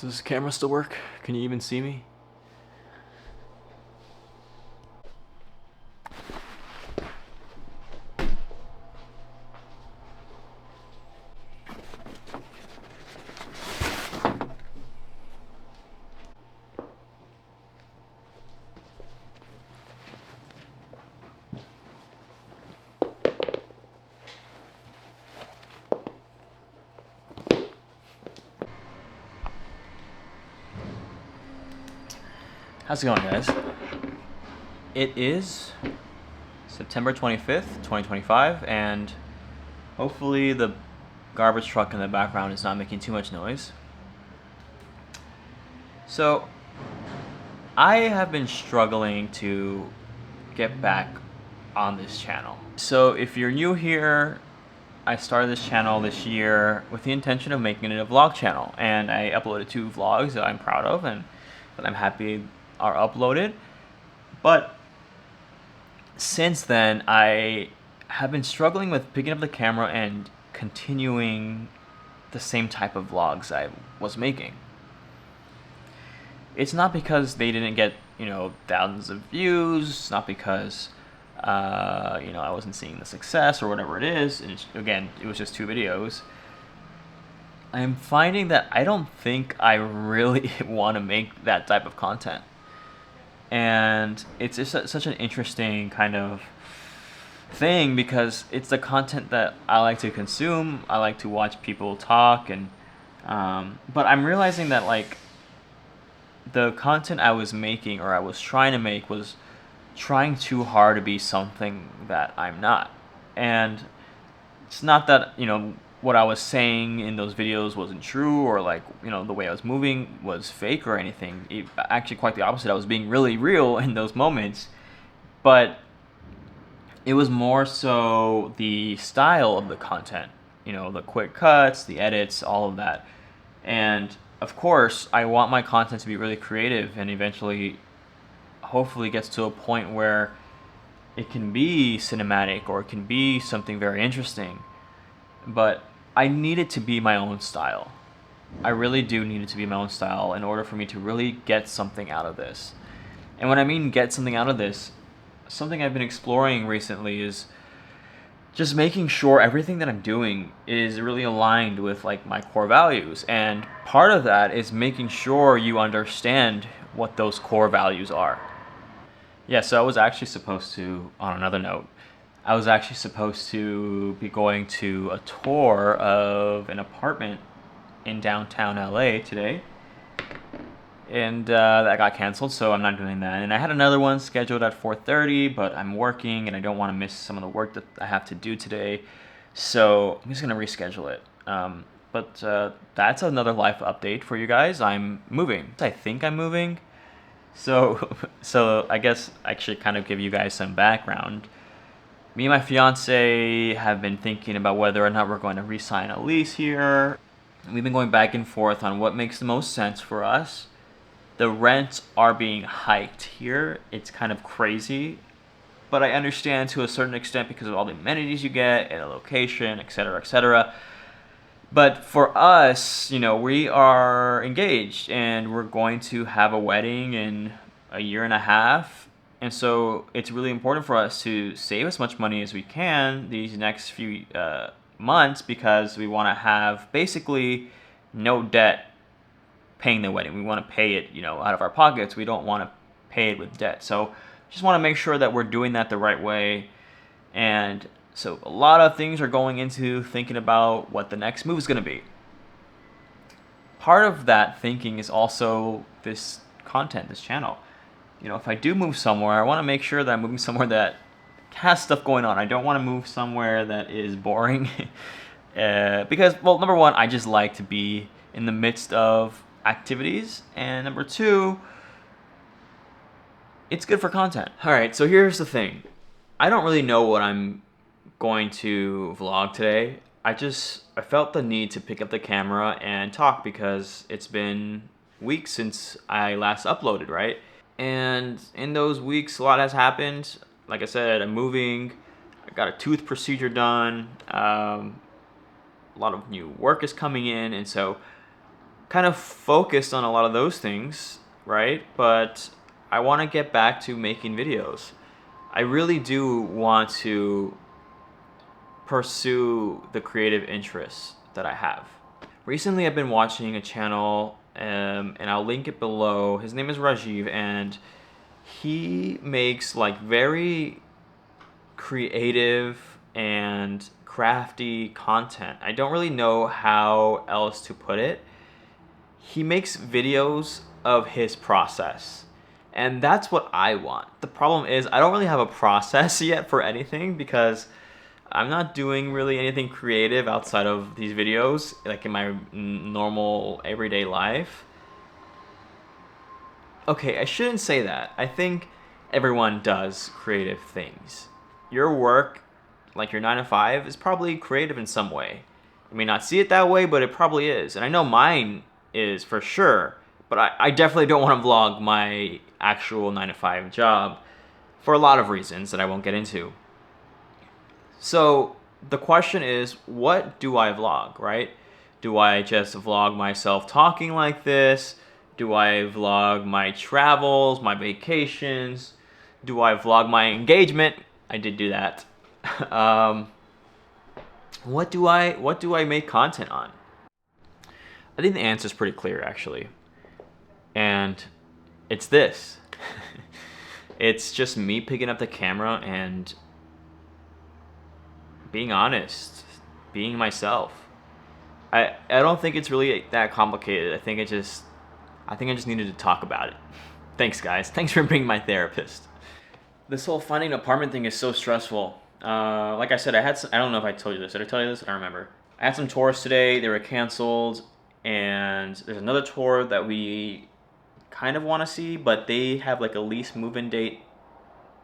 Does this camera still work? Can you even see me? How's it going, guys? It is September 25th, 2025, and hopefully the garbage truck in the background is not making too much noise. So, I have been struggling to get back on this channel. So, if you're new here, I started this channel this year with the intention of making it a vlog channel, and I uploaded 2 vlogs that I'm proud of and that I'm happy are uploaded. But since then, I have been struggling with picking up the camera and continuing the same type of vlogs I was making. It's not because they didn't get, thousands of views. It's not because, I wasn't seeing the success or whatever it is. And again, it was just 2 videos. I'm finding that I don't think I really want to make that type of content. And it's just such an interesting kind of thing because it's the content that I like to consume. I like to watch people talk, and but I'm realizing that like the content I was making or I was trying to make was trying too hard to be something that I'm not. And it's not that what I was saying in those videos wasn't true, or like the way I was moving was fake or anything. Actually, quite the opposite. I was being really real in those moments, but it was more so the style of the content. The quick cuts, the edits, all of that. And of course, I want my content to be really creative and eventually, hopefully, gets to a point where it can be cinematic or it can be something very interesting. But I need it to be my own style. I really do need it to be my own style in order for me to really get something out of this. And when I mean get something out of this, something I've been exploring recently is just making sure everything that I'm doing is really aligned with like my core values. And part of that is making sure you understand what those core values are. Yeah, so I was actually supposed to, on another note, I was actually supposed to be going to a tour of an apartment in downtown LA today. And that got canceled, so I'm not doing that. And I had another one scheduled at 4:30, but I'm working and I don't want to miss some of the work that I have to do today. So I'm just going to reschedule it. But that's another life update for you guys. I'm moving. I think I'm moving. So I guess I should kind of give you guys some background. Me and my fiance have been thinking about whether or not we're going to re-sign a lease here. We've been going back and forth on what makes the most sense for us. The rents are being hiked here. It's kind of crazy, but I understand to a certain extent because of all the amenities you get and the location, etc., etc. But for us, we are engaged and we're going to have a wedding in a year and a half. And so it's really important for us to save as much money as we can these next few months because we want to have basically no debt paying the wedding. We want to pay it, out of our pockets. We don't want to pay it with debt. So just want to make sure that we're doing that the right way. And so a lot of things are going into thinking about what the next move is going to be. Part of that thinking is also this content, this channel. If I do move somewhere, I want to make sure that I'm moving somewhere that has stuff going on. I don't want to move somewhere that is boring. Because, well, number one, I just like to be in the midst of activities. And number two, it's good for content. All right, so here's the thing. I don't really know what I'm going to vlog today. I felt the need to pick up the camera and talk because it's been weeks since I last uploaded, right? And in those weeks, a lot has happened. Like I said, I'm moving. I got a tooth procedure done. A lot of new work is coming in, and so kind of focused on a lot of those things, right? But I want to get back to making videos. I really do want to pursue the creative interests that I have. Recently, I've been watching a channel, and I'll link it below. His name is Rajiv, and he makes like very creative and crafty content. I don't really know how else to put it. He makes videos of his process, and that's what I want. The problem is I don't really have a process yet for anything because I'm not doing really anything creative outside of these videos, like in my normal everyday life. Okay, I shouldn't say that. I think everyone does creative things. Your work, like your 9 to 5, is probably creative in some way. You may not see it that way, but it probably is. And I know mine is for sure, but I definitely don't want to vlog my actual 9 to 5 job for a lot of reasons that I won't get into. So the question is, what do I vlog, right? Do I just vlog myself talking like this? Do I vlog my travels, my vacations? Do I vlog my engagement? I did do that. What do I make content on? I think the answer is pretty clear, actually. And it's this. It's just me picking up the camera and being honest, being myself. I don't think it's really that complicated. I think I just needed to talk about it. Thanks, guys. Thanks for being my therapist. This whole finding an apartment thing is so stressful. Like I said, I don't know if I told you this. Did I tell you this? I don't remember. I had some tours today. They were canceled. And there's another tour that we kind of want to see, but they have like a lease move-in date,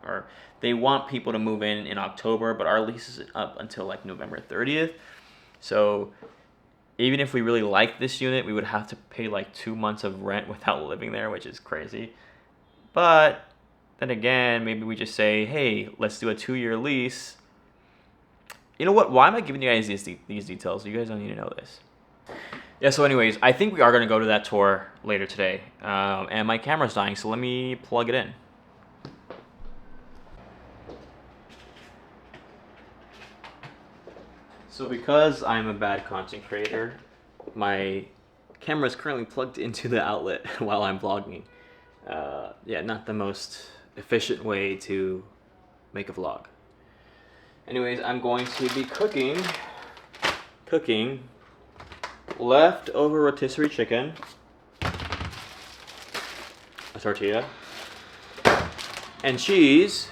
or they want people to move in October, but our lease is up until like November 30th. So even if we really like this unit, we would have to pay like 2 months of rent without living there, which is crazy. But then again, maybe we just say, hey, let's do a 2-year lease. You know what? Why am I giving you guys these details? You guys don't need to know this. Yeah, so anyways, I think we are going to go to that tour later today. And my camera's dying, so let me plug it in. So because I'm a bad content creator, my camera is currently plugged into the outlet while I'm vlogging. Yeah, not the most efficient way to make a vlog. Anyways, I'm going to be cooking leftover rotisserie chicken, a tortilla, and cheese.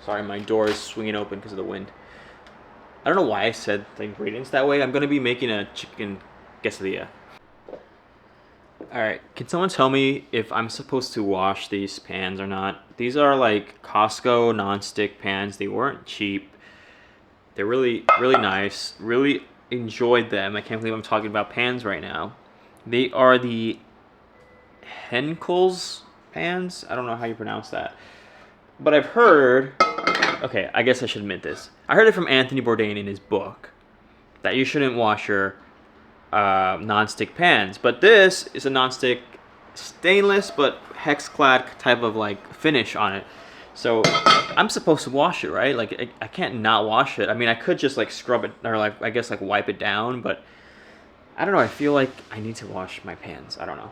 Sorry, my door is swinging open because of the wind. I don't know why I said the ingredients that way. I'm going to be making a chicken quesadilla. Alright, can someone tell me if I'm supposed to wash these pans or not? These are like Costco non-stick pans. They weren't cheap. They're really, really nice. Really enjoyed them. I can't believe I'm talking about pans right now. They are the Henckels pans. I don't know how you pronounce that. But I've heard... Okay, I guess I should admit this. I heard it from Anthony Bourdain in his book that you shouldn't wash your non-stick pans. But this is a non-stick stainless but hex-clad type of like finish on it. So I'm supposed to wash it, right? Like I can't not wash it. I mean, I could just like scrub it or like I guess like wipe it down, but I don't know. I feel like I need to wash my pans. I don't know.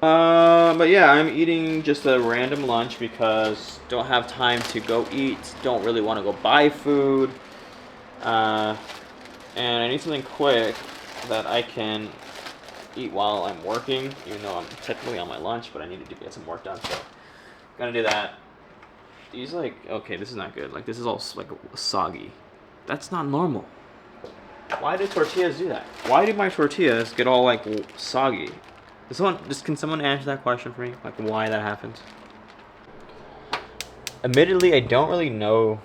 But yeah, I'm eating just a random lunch because don't have time to go eat. Don't really want to go buy food. And I need something quick that I can eat while I'm working, even though I'm technically on my lunch, but I needed to get some work done, so I'm gonna do that. These like, okay, this is not good. Like this is all like soggy. That's not normal. Why do tortillas do that? Why do my tortillas get all like soggy? Can someone answer that question for me? Like why that happens? Admittedly, I don't really know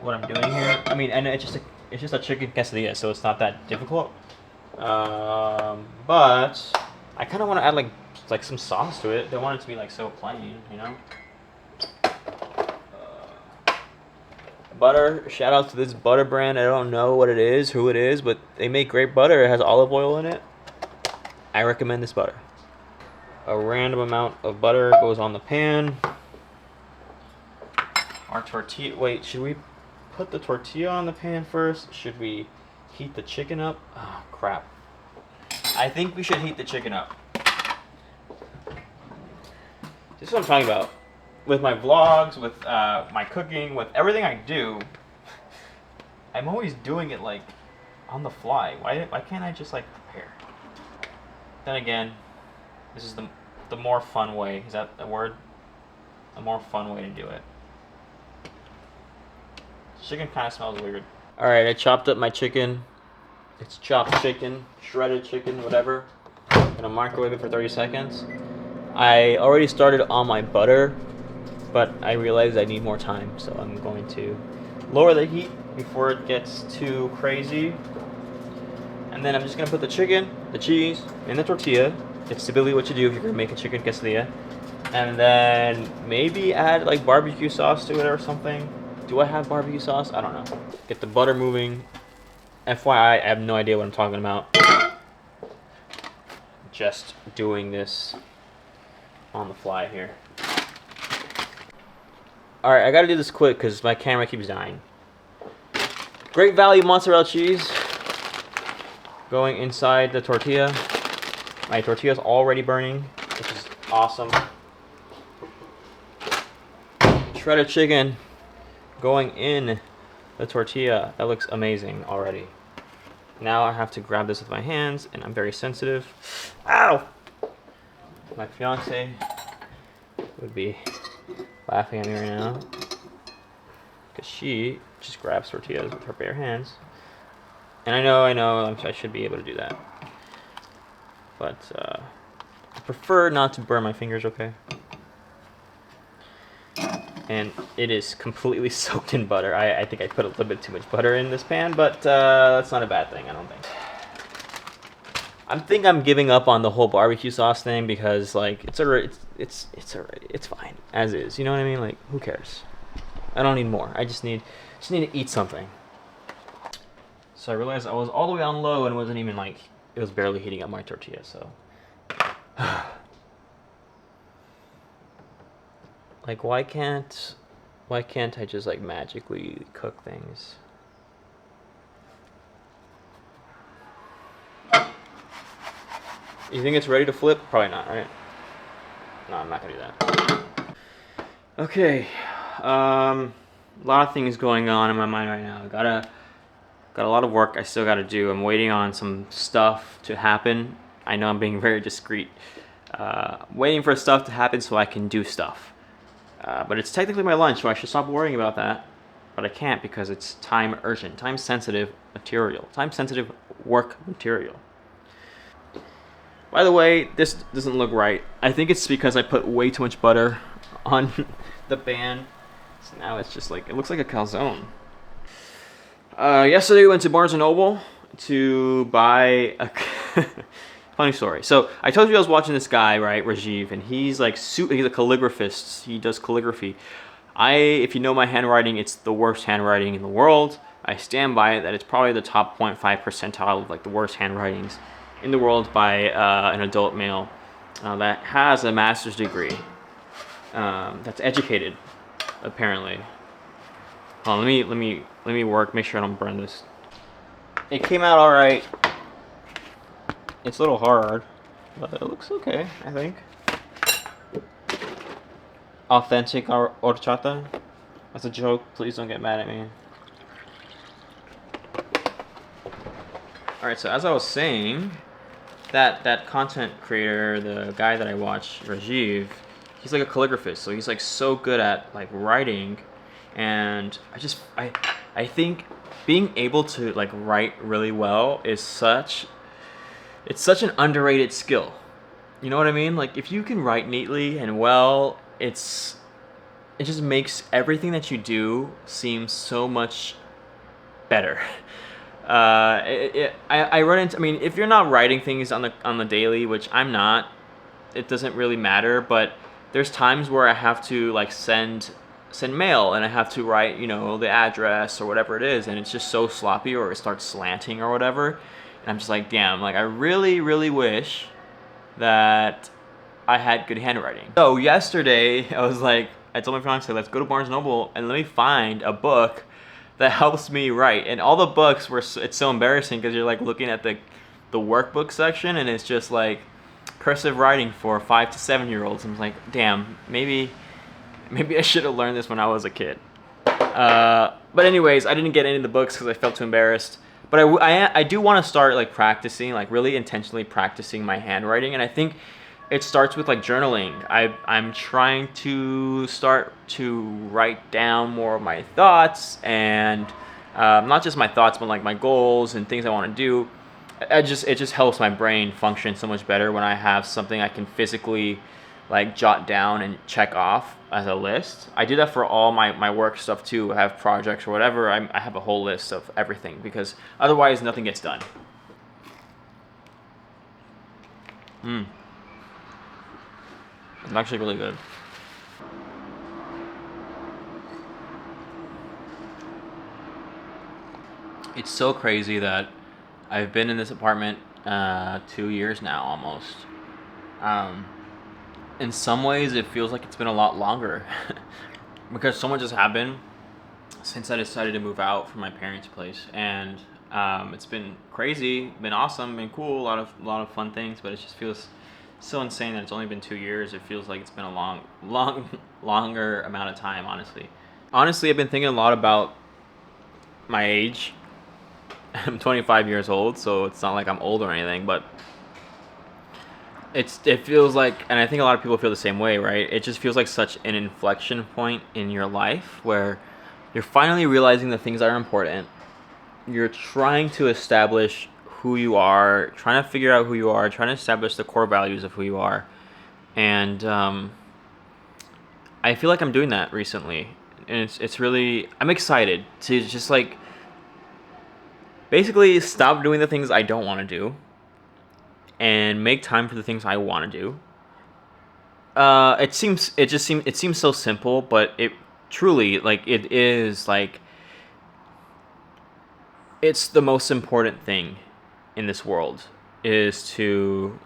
what I'm doing here. I mean, and it's just a chicken quesadilla, so it's not that difficult. But I kind of want to add like some sauce to it. Don't want it to be like so plain, you know. Butter. Shout out to this butter brand. I don't know what it is, who it is, but they make great butter. It has olive oil in it. I recommend this butter. A random amount of butter goes on the pan. Our tortilla, wait, should we put the tortilla on the pan first? Should we heat the chicken up? Oh, crap. I think we should heat the chicken up. This is what I'm talking about. With my vlogs, with my cooking, with everything I do, I'm always doing it like on the fly. Why can't I just like prepare? Then again, this is the more fun way. Is that a word? A more fun way to do it. Chicken kind of smells weird. All right, I chopped up my chicken. It's chopped chicken, shredded chicken, whatever. I'm gonna microwave it for 30 seconds. I already started on my butter, but I realized I need more time, so I'm going to lower the heat before it gets too crazy. And then I'm just gonna put the chicken, the cheese, and the tortilla. It's typically what you do if you're gonna make a chicken quesadilla. And then maybe add like barbecue sauce to it or something. Do I have barbecue sauce? I don't know. Get the butter moving. FYI, I have no idea what I'm talking about. Just doing this on the fly here. Alright, I gotta do this quick because my camera keeps dying. Great Value mozzarella cheese going inside the tortilla. My tortilla's already burning, which is awesome. Shredded chicken going in the tortilla. That looks amazing already. Now I have to grab this with my hands, and I'm very sensitive. Ow! My fiance would be laughing at me right now because she just grabs tortillas with her bare hands. And I know, I should be able to do that. But I prefer not to burn my fingers, okay? And it is completely soaked in butter. I think I put a little bit too much butter in this pan, but that's not a bad thing, I don't think. I think I'm giving up on the whole barbecue sauce thing because like it's fine as is. You know what I mean? Like who cares? I don't need more. I just need to eat something. So I realized I was all the way on low and it wasn't even like it was barely heating up my tortilla. So like why can't I just like magically cook things? You think it's ready to flip? Probably not, right? No, I'm not gonna do that. Okay, a lot of things going on in my mind right now. Got a lot of work I still gotta do. I'm waiting on some stuff to happen. I know I'm being very discreet. Waiting for stuff to happen so I can do stuff. But it's technically my lunch, so I should stop worrying about that. But I can't because it's time urgent, time sensitive material, time sensitive work material. By the way, this doesn't look right. I think it's because I put way too much butter on the pan. So now it's just like, it looks like a calzone. Yesterday we went to Barnes & Noble to buy a... Funny story. So I told you I was watching this guy, right, Rajiv, and he's like, he's a calligraphist. He does calligraphy. If you know my handwriting, it's the worst handwriting in the world. I stand by it that it's probably the top 0.5 percentile of like the worst handwritings in the world by an adult male that has a master's degree, that's educated, apparently. Hold on, let me work, make sure I don't burn this. It came out all right. It's a little hard, but it looks okay, I think. Authentic horchata. That's a joke. Please don't get mad at me. All right, so as I was saying, that content creator, the guy that I watch, Rajiv, he's like a calligraphist, so he's like so good at like writing, and I think being able to like write really well is such an underrated skill. You know what I mean? Like if you can write neatly and well, it just makes everything that you do seem so much better. I run into, I mean, if you're not writing things on the daily, which I'm not, it doesn't really matter, but there's times where I have to like send mail and I have to write, you know, the address or whatever it is, and it's just so sloppy or it starts slanting or whatever, and I'm just like, damn, like I really, really wish that I had good handwriting. So yesterday, I told my fiance, let's go to Barnes & Noble and let me find a book that helps me write. And all the books it's so embarrassing because you're like looking at the workbook section and it's just like cursive writing for 5 to 7-year-olds. I'm like, damn, maybe I should have learned this when I was a kid. But anyways, I didn't get any of the books because I felt too embarrassed. But I do want to start like practicing, like really intentionally practicing my handwriting. And I think it starts with like journaling. I'm trying to start to write down more of my thoughts and not just my thoughts, but like my goals and things I want to do. It just helps my brain function so much better when I have something I can physically like jot down and check off as a list. I do that for all my work stuff too. I have projects or whatever. I have a whole list of everything because otherwise nothing gets done. It's actually really good. It's so crazy that I've been in this apartment 2 years now almost. In some ways, it feels like it's been a lot longer because so much has happened since I decided to move out from my parents' place, and it's been crazy, been awesome, been cool, a lot of fun things. But it just feels so insane that it's only been 2 years. It feels like it's been a longer amount of time. Honestly, I've been thinking a lot about my age. I'm 25 years old, so it's not like I'm old or anything, but it feels like, and I think a lot of people feel the same way, right? It just feels like such an inflection point in your life where you're finally realizing the things that are important. You're trying to establish who you are, trying to figure out who you are, trying to establish the core values of who you are. And I feel like I'm doing that recently. And it's really, I'm excited to just like basically stop doing the things I don't want to do and make time for the things I want to do. It seems so simple, but it truly, like, it is like it's the most important thing in this world is to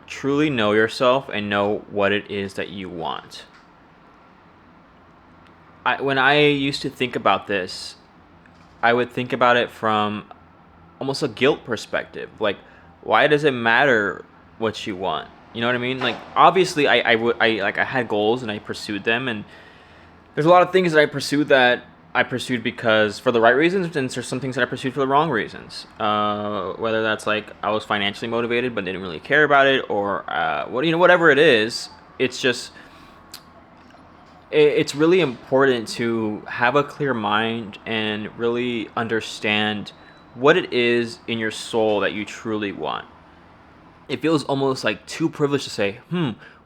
truly know yourself and know what it is that you want. When I used to think about this, I would think about it from almost a guilt perspective. Like, why does it matter what you want? You know what I mean? Like, obviously, I had goals and I pursued them, and there's a lot of things that I pursued because for the right reasons, and there's some things that I pursued for the wrong reasons. Whether that's like I was financially motivated but didn't really care about it, or whatever it is. It's just it's really important to have a clear mind and really understand what it is in your soul that you truly want. It feels almost like too privileged to say,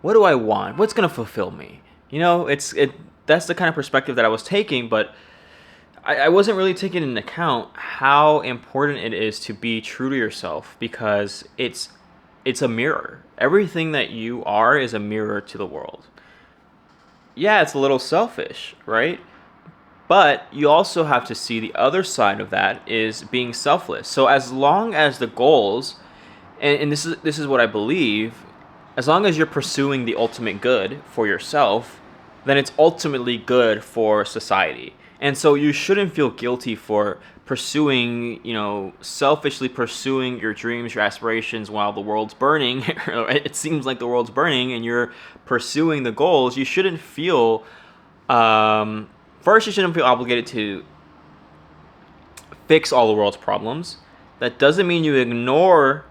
what do I want? What's gonna fulfill me? That's the kind of perspective that I was taking, but I wasn't really taking into account how important it is to be true to yourself, because it's a mirror. Everything that you are is a mirror to the world. Yeah, it's a little selfish, right? But you also have to see the other side of that is being selfless. So as long as the goals, and this is what I believe, as long as you're pursuing the ultimate good for yourself, then it's ultimately good for society. And so you shouldn't feel guilty for selfishly pursuing your dreams, your aspirations while the world's burning. It seems like the world's burning and you're pursuing the goals. You shouldn't feel, first, you shouldn't feel obligated to fix all the world's problems. That doesn't mean you ignore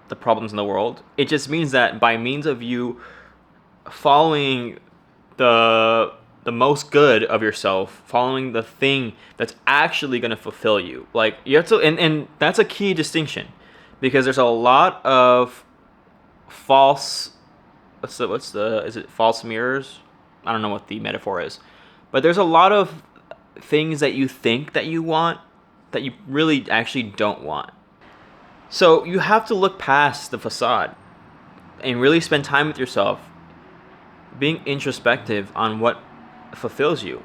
the problems in the world. It just means that by means of you following the most good of yourself, following the thing that's actually going to fulfill you. Like, you have to, and that's a key distinction, because there's a lot of false, is it false mirrors? I don't know what the metaphor is, but there's a lot of things that you think that you want that you really actually don't want. So you have to look past the facade and really spend time with yourself, being introspective on what fulfills you.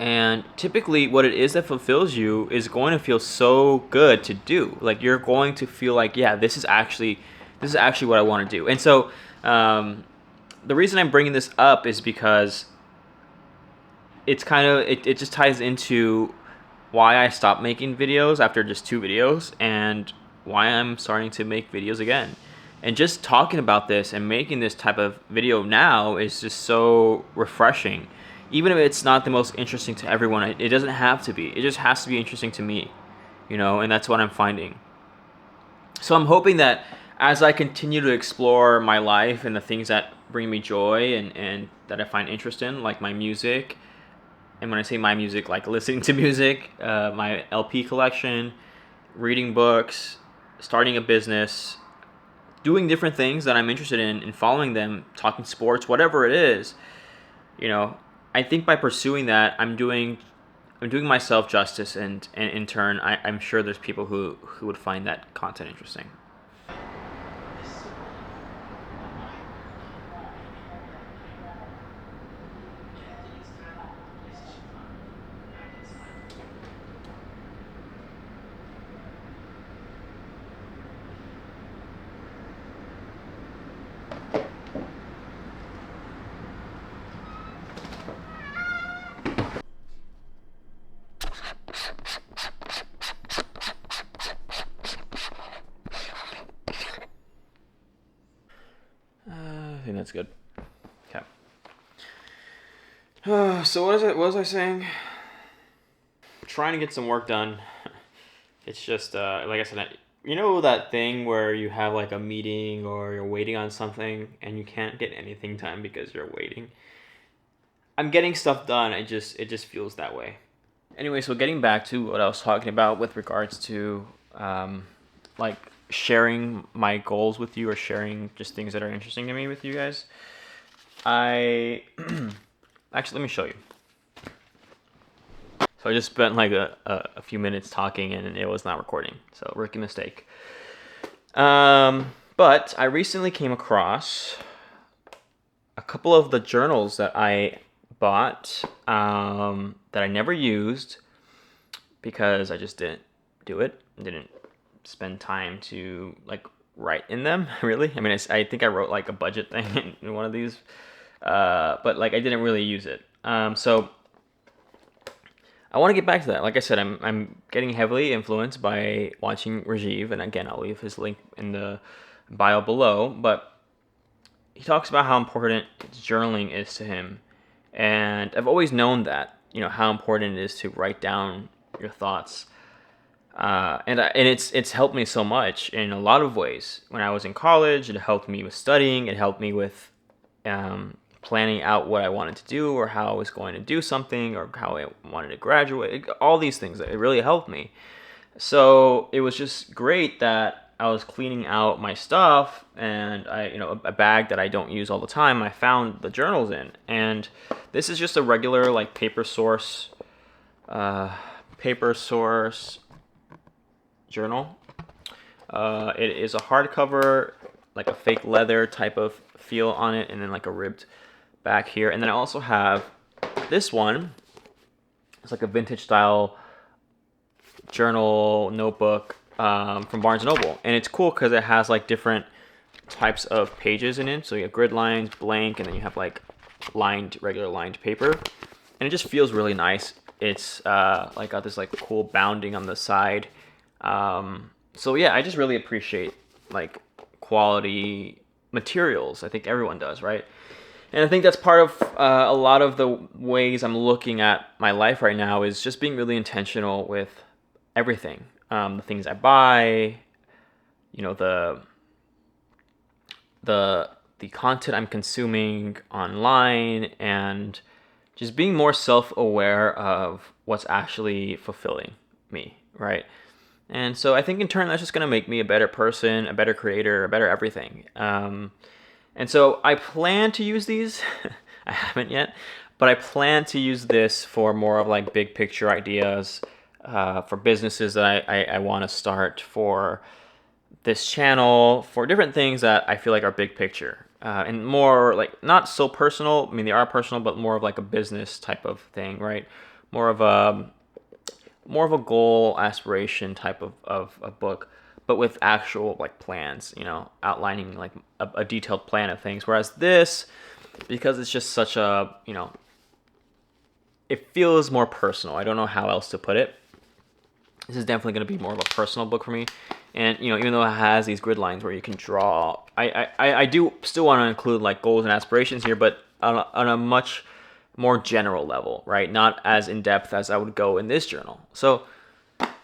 And typically what it is that fulfills you is going to feel so good to do. Like you're going to feel like, yeah, this is actually what I want to do. And so the reason I'm bringing this up is because it's kind of it just ties into why I stopped making videos after just 2 videos, and why I'm starting to make videos again. And just talking about this and making this type of video now is just so refreshing. Even if it's not the most interesting to everyone, it doesn't have to be. It just has to be interesting to me, and that's what I'm finding. So I'm hoping that as I continue to explore my life and the things that bring me joy and that I find interest in, like my music, and when I say my music, like listening to music, my LP collection, reading books, starting a business, doing different things that I'm interested in and following them, talking sports, whatever it is, I think by pursuing that, I'm doing myself justice, and in turn, I'm sure there's people who would find that content interesting. I think that's good. Okay. So what was I saying? Trying to get some work done. It's just like I said, that thing where you have like a meeting or you're waiting on something and you can't get anything done because you're waiting. I'm getting stuff done. It just feels that way. Anyway, so getting back to what I was talking about with regards to like sharing my goals with you, or sharing just things that are interesting to me with you guys. I actually, let me show you. So I just spent like a few minutes talking and it was not recording. So rookie mistake. But I recently came across a couple of the journals that I bought that I never used because I just didn't do it. Didn't spend time to like write in them, really. I mean, I think I wrote like a budget thing in one of these, but like I didn't really use it. So I want to get back to that. Like I said, I'm getting heavily influenced by watching Rajiv, and again, I'll leave his link in the bio below. But he talks about how important journaling is to him, and I've always known that, how important it is to write down your thoughts. And it's helped me so much in a lot of ways. When I was in college, it helped me with studying. It helped me with planning out what I wanted to do, or how I was going to do something, or how I wanted to graduate. All these things, it really helped me. So it was just great that I was cleaning out my stuff, and a bag that I don't use all the time, I found the journals in. And this is just a regular like paper source journal. It is a hardcover, like a fake leather type of feel on it, and then like a ribbed back here. And then I also have this one. It's like a vintage style journal notebook from Barnes & Noble. And it's cool because it has like different types of pages in it. So you have grid lines, blank, and then you have like regular lined paper. And it just feels really nice. It's like got this like cool bounding on the side. So yeah, I just really appreciate like quality materials. I think everyone does, right? And I think that's part of a lot of the ways I'm looking at my life right now, is just being really intentional with everything. The things I buy, the content I'm consuming online, and just being more self-aware of what's actually fulfilling me, right? And so I think in turn that's just going to make me a better person, a better creator, a better everything. And so I plan to use these. I haven't yet, but I plan to use this for more of like big picture ideas, for businesses that I want to start, for this channel, for different things that I feel like are big picture, and more like not so personal. I mean, they are personal, but more of like a business type of thing, right? more of a goal aspiration type of a book, but with actual like plans, outlining like a detailed plan of things. Whereas this, because it's just such a, it feels more personal. I don't know how else to put it. This is definitely going to be more of a personal book for me. And, even though it has these grid lines where you can draw, I do still want to include like goals and aspirations here, but on a much more general level, right? Not as in depth as I would go in this journal. So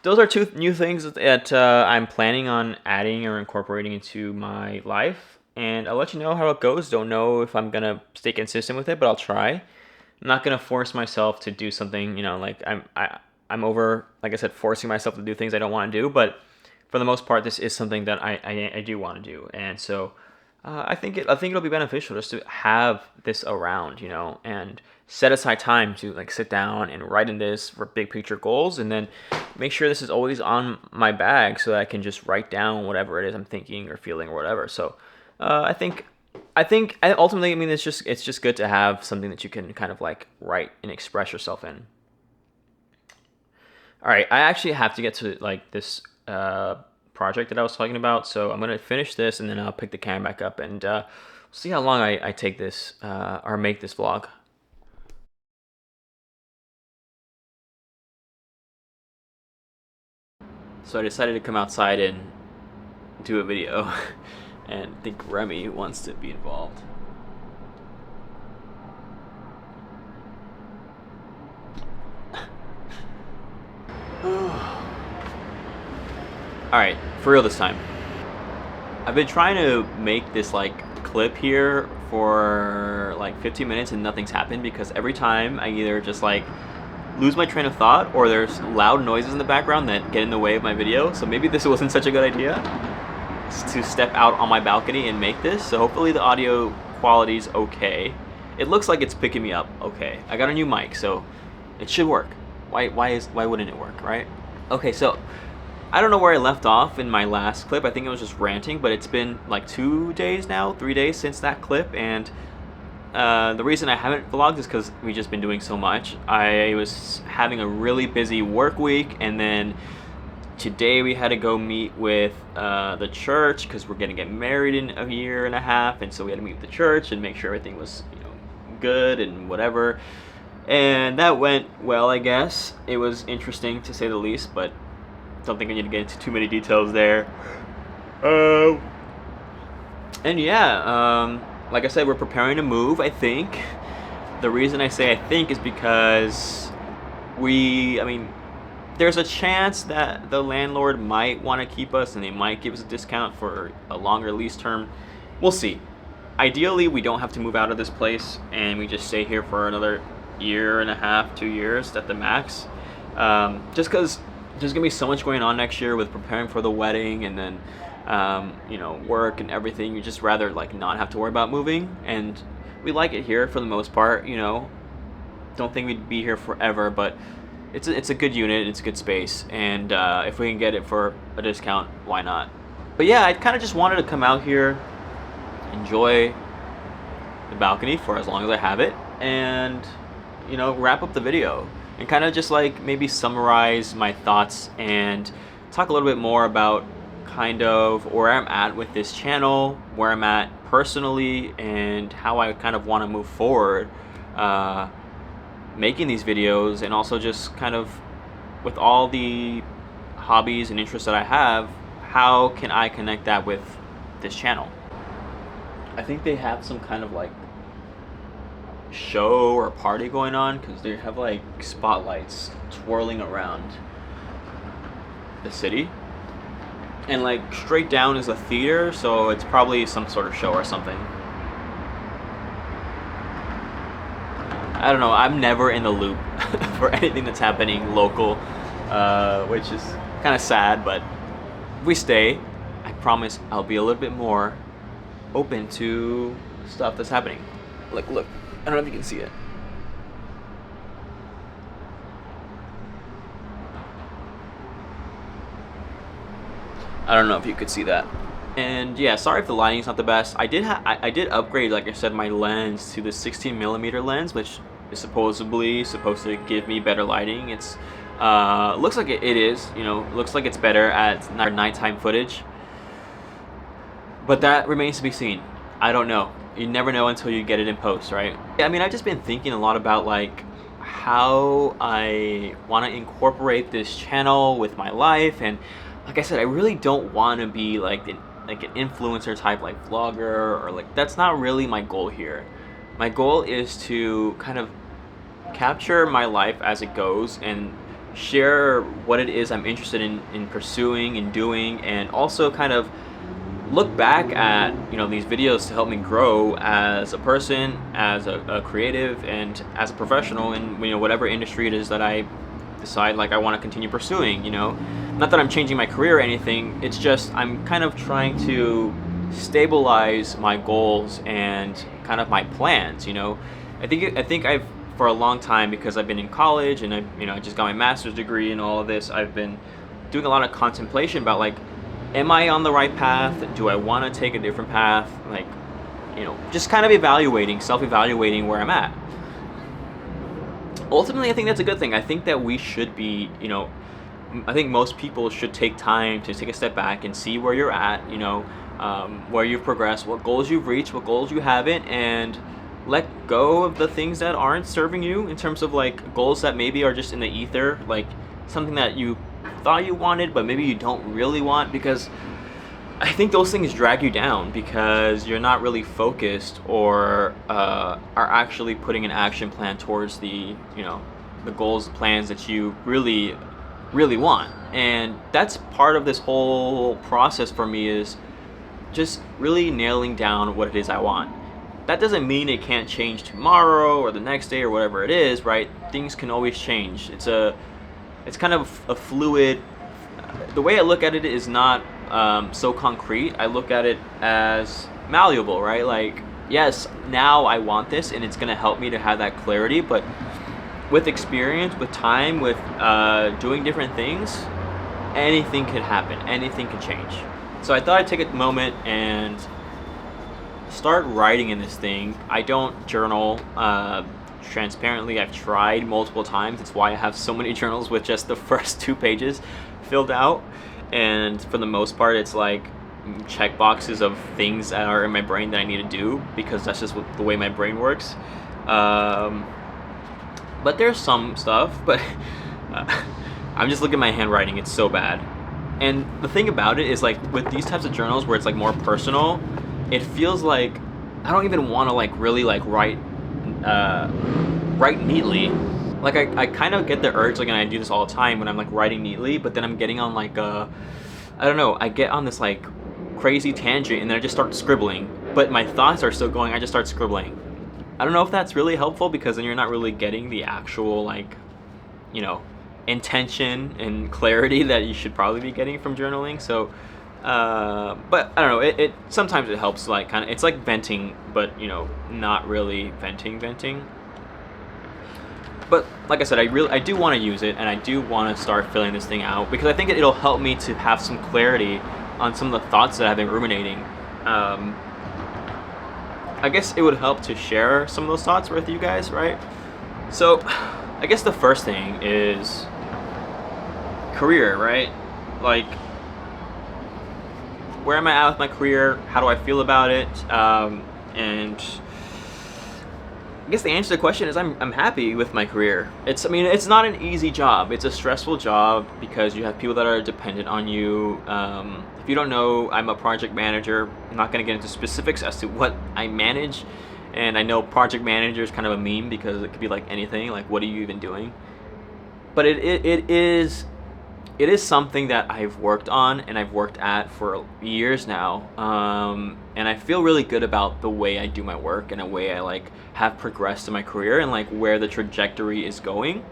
those are two new things that I'm planning on adding or incorporating into my life. And I'll let you know how it goes. Don't know if I'm going to stay consistent with it, but I'll try. I'm not going to force myself to do something, like I'm over, like I said, forcing myself to do things I don't want to do. But for the most part, this is something that I do want to do. And so I think it'll be beneficial just to have this around, and set aside time to like sit down and write in this for big picture goals, and then make sure this is always on my bag so that I can just write down whatever it is I'm thinking or feeling or whatever. So I think ultimately, it's just good to have something that you can kind of like write and express yourself in. All right, I actually have to get to like this project that I was talking about, so I'm gonna finish this and then I'll pick the camera back up and see how long I take this or make this vlog. So I decided to come outside and do a video, and I think Remy wants to be involved. Alright, for real this time. I've been trying to make this like clip here for like 15 minutes and nothing's happened, because every time I either just like lose my train of thought or there's loud noises in the background that get in the way of my video. So maybe this wasn't such a good idea to step out on my balcony and make this. So hopefully the audio quality's okay. It looks like it's picking me up okay. I got a new mic, so it should work. Why wouldn't it work, right? Okay, so I don't know where I left off in my last clip. I think it was just ranting, but it's been like 3 days since that clip, and the reason I haven't vlogged is because we've just been doing so much. I was having a really busy work week, and then today we had to go meet with the church because we're gonna get married in a year and a half, and so we had to meet with the church and make sure everything was good and whatever. And that went well, I guess. It was interesting to say the least, but don't think I need to get into too many details there. And yeah, like I said, we're preparing to move, I think. The reason I say I think is because there's a chance that the landlord might want to keep us and they might give us a discount for a longer lease term. We'll see. Ideally, we don't have to move out of this place and we just stay here for another year and a half, 2 years at the max. Just because there's gonna be so much going on next year with preparing for the wedding and then work and everything. You just rather like not have to worry about moving, and we like it here for the most part. Don't think we'd be here forever, but it's a good unit, it's a good space, and if we can get it for a discount, why not? But yeah, I kind of just wanted to come out here, enjoy the balcony for as long as I have it, and wrap up the video and kind of just like maybe summarize my thoughts and talk a little bit more about kind of where I'm at with this channel, where I'm at personally, and how I kind of want to move forward making these videos, and also just kind of with all the hobbies and interests that I have, how can I connect that with this channel? I think they have some kind of like show or party going on, because they have like spotlights twirling around the city, and like straight down is a theater, so it's probably some sort of show or something. I don't know, I'm never in the loop for anything that's happening local, which is kind of sad, but if we stay, I promise I'll be a little bit more open to stuff that's happening. Like, look, I don't know if you can see it. I don't know if you could see that. And yeah, sorry if the lighting's not the best. I did upgrade, like I said, my lens to the 16mm lens, which is supposedly supposed to give me better lighting. It's looks like it is, you know, looks like it's better at nighttime footage, but that remains to be seen. I don't know. You never know until you get it in post, right? I mean, I've just been thinking a lot about like how I want to incorporate this channel with my life, and like I said, I really don't want to be like an influencer type, like vlogger, or like, that's not really my goal here. My goal is to kind of capture my life as it goes and share what it is I'm interested in pursuing and doing, and also kind of look back at, you know, these videos to help me grow as a person, as a creative, and as a professional in, you know, whatever industry it is that I decide like I want to continue pursuing. You know, not that I'm changing my career or anything, it's just I'm kind of trying to stabilize my goals and kind of my plans. You know, I think I've, for a long time, because I've been in college and I just got my master's degree and all of this, I've been doing a lot of contemplation about like, am I on the right path? Do I want to take a different path? Like, you know, just kind of self-evaluating where I'm at. Ultimately, I think that's a good thing. I think that we should be, you know, I think most people should take time to take a step back and see where you're at, you know, where you've progressed, what goals you've reached, what goals you haven't, and let go of the things that aren't serving you, in terms of like goals that maybe are just in the ether, like something that you thought you wanted but maybe you don't really want, because I think those things drag you down because you're not really focused or are actually putting an action plan towards the, you know, the goals, plans that you really want. And that's part of this whole process for me, is just really nailing down what it is I want. That doesn't mean it can't change tomorrow or the next day or whatever it is, right? Things can always change. It's kind of a fluid. The way I look at it is not so concrete. I look at it as malleable, right? Like, yes, now I want this and it's going to help me to have that clarity, but with experience, with time, with doing different things, anything could happen, anything could change. So I thought I'd take a moment and start writing in this thing. I don't journal transparently. I've tried multiple times. It's why I have so many journals with just the first 2 pages filled out, and for the most part it's like check boxes of things that are in my brain that I need to do, because that's just the way my brain works. But there's some stuff, but I'm just looking at my handwriting, it's so bad. And the thing about it is, like, with these types of journals where it's like more personal, it feels like I don't even want to like really like write neatly. Like I kind of get the urge, like, and I do this all the time when I'm like writing neatly, but then I'm getting on like I don't know, I get on this like crazy tangent and then I just start scribbling, but my thoughts are still going, I just start scribbling. I don't know if that's really helpful, because then you're not really getting the actual, like, you know, intention and clarity that you should probably be getting from journaling. So but I don't know, it sometimes it helps, like, kind of, it's like venting, but, you know, not really venting. But like I said, I do want to use it, and I do want to start filling this thing out, because I think it'll help me to have some clarity on some of the thoughts that I've been ruminating. I guess it would help to share some of those thoughts with you guys, right? So I guess the first thing is career, right? Like, where am I at with my career? How do I feel about it? And I guess the answer to the question is I'm happy with my career. I mean, it's not an easy job. It's a stressful job because you have people that are dependent on you. If you don't know, I'm a project manager. I'm not going to get into specifics as to what I manage. And I know project manager is kind of a meme because it could be like anything. Like, what are you even doing? But it is something that I've worked on and I've worked at for years now. And I feel really good about the way I do my work and the way I like have progressed in my career and like where the trajectory is going.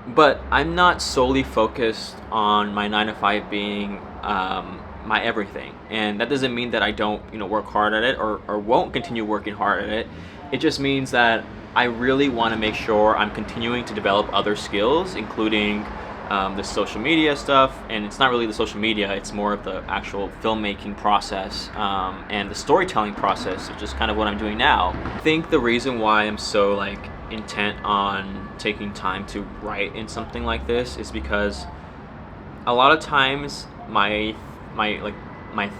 But I'm not solely focused on my 9-to-5 being my everything. And that doesn't mean that I don't, you know, work hard at it or won't continue working hard at it. It just means that I really want to make sure I'm continuing to develop other skills, including the social media stuff, and it's not really the social media, it's more of the actual filmmaking process, and the storytelling process, which is kind of what I'm doing now. I think the reason why I'm so like intent on taking time to write in something like this is because a lot of times my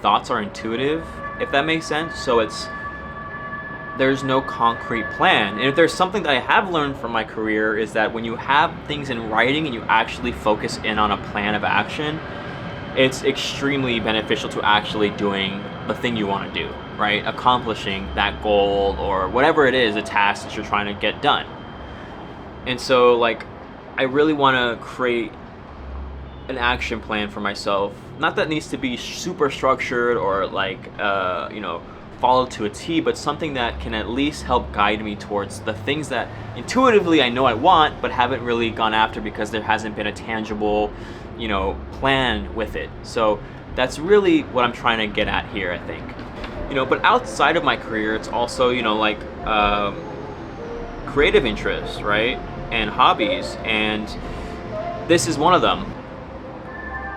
thoughts are intuitive, if that makes sense. So there's no concrete plan. And if there's something that I have learned from my career, is that when you have things in writing and you actually focus in on a plan of action, it's extremely beneficial to actually doing the thing you want to do, right? Accomplishing that goal or whatever it is, a task that you're trying to get done. And so like, I really want to create an action plan for myself. Not that it needs to be super structured or like, followed to a T, but something that can at least help guide me towards the things that intuitively I know I want, but haven't really gone after because there hasn't been a tangible, plan with it. So that's really what I'm trying to get at here, I think. But outside of my career, it's also, creative interests, right? And hobbies, and this is one of them.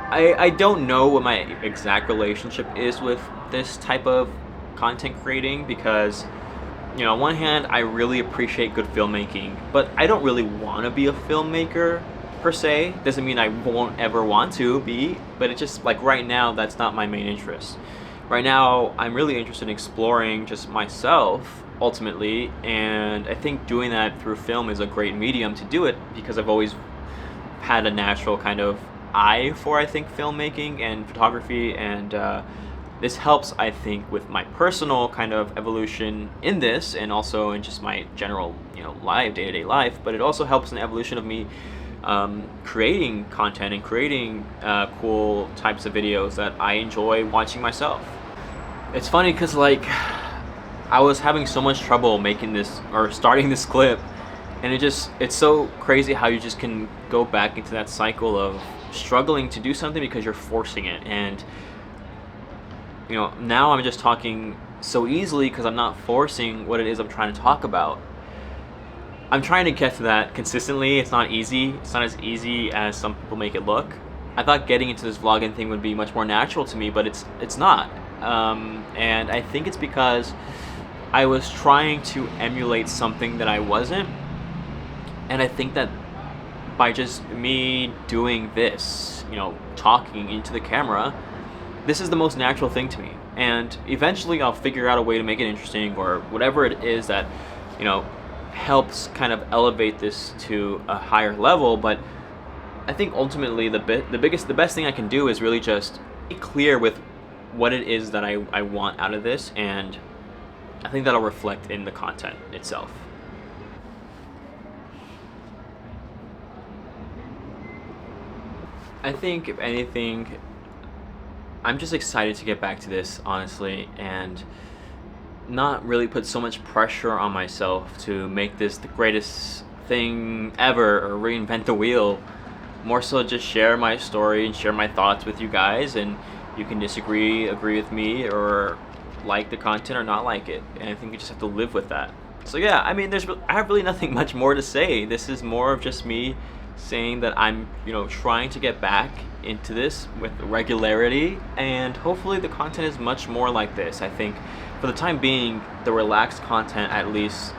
I don't know what my exact relationship is with this type of content creating, because on one hand I really appreciate good filmmaking, but I don't really want to be a filmmaker per se. Doesn't mean I won't ever want to be, but it's just like right now that's not my main interest. Right now I'm really interested in exploring just myself ultimately, and I think doing that through film is a great medium to do it, because I've always had a natural kind of eye for, I think, filmmaking and photography, and this helps, I think, with my personal kind of evolution in this, and also in just my general, day-to-day life. But it also helps in the evolution of me creating content and creating cool types of videos that I enjoy watching myself. It's funny because like I was having so much trouble making this or starting this clip, and it's so crazy how you just can go back into that cycle of struggling to do something because you're forcing it. And now I'm just talking so easily because I'm not forcing what it is I'm trying to talk about. I'm trying to get to that consistently. It's not easy. It's not as easy as some people make it look. I thought getting into this vlogging thing would be much more natural to me, but it's not. And I think it's because I was trying to emulate something that I wasn't. And I think that by just me doing this, talking into the camera, this is the most natural thing to me. And eventually I'll figure out a way to make it interesting, or whatever it is that, helps kind of elevate this to a higher level. But I think ultimately the best thing I can do is really just be clear with what it is that I want out of this, and I think that'll reflect in the content itself. I think, if anything, I'm just excited to get back to this, honestly, and not really put so much pressure on myself to make this the greatest thing ever or reinvent the wheel. More so just share my story and share my thoughts with you guys, and you can agree with me, or like the content or not like it. And I think you just have to live with that. So yeah, I mean, I have really nothing much more to say. This is more of just me saying that I'm, trying to get back into this with regularity, and hopefully the content is much more like this. I think for the time being, the relaxed content at least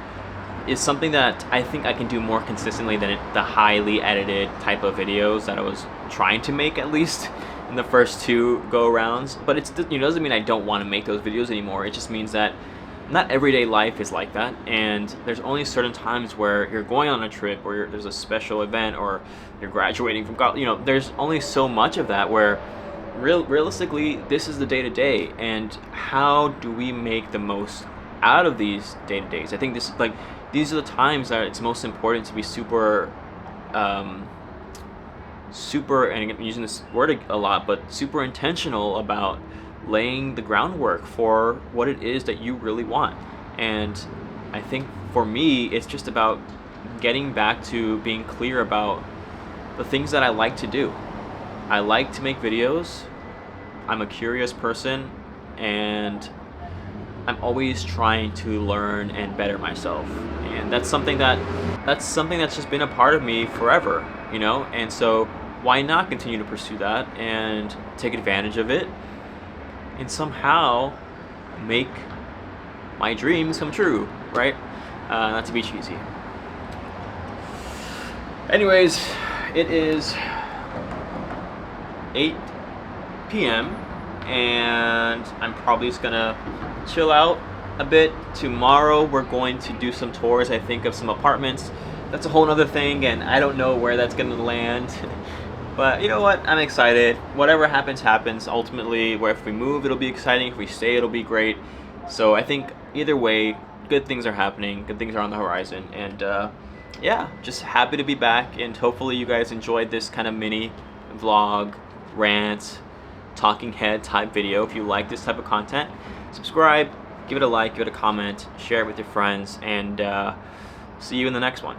is something that I think I can do more consistently than the highly edited type of videos that I was trying to make, at least in the first 2 go-arounds. But it doesn't mean I don't want to make those videos anymore. It just means that not everyday life is like that, and there's only certain times where you're going on a trip, or there's a special event, or you're graduating from college. There's only so much of that where realistically this is the day-to-day, and how do we make the most out of these day-to-days? I think these are the times that it's most important to be super, and I'm using this word a lot, but super intentional about laying the groundwork for what it is that you really want. And I think for me, it's just about getting back to being clear about the things that I like to do. I like to make videos. I'm a curious person, and I'm always trying to learn and better myself. And that's something that's just been a part of me forever, And so why not continue to pursue that and take advantage of it and somehow make my dreams come true, right? Not to be cheesy. Anyways, it is 8 p.m. and I'm probably just gonna chill out a bit. Tomorrow we're going to do some tours, I think, of some apartments. That's a whole nother thing, and I don't know where that's gonna land. But you know what? I'm excited. Whatever happens, happens. Ultimately, where if we move, it'll be exciting. If we stay, it'll be great. So I think either way, good things are happening. Good things are on the horizon. And yeah, just happy to be back. And hopefully you guys enjoyed this kind of mini vlog, rant, talking head type video. If you like this type of content, subscribe, give it a like, give it a comment, share it with your friends, and see you in the next one.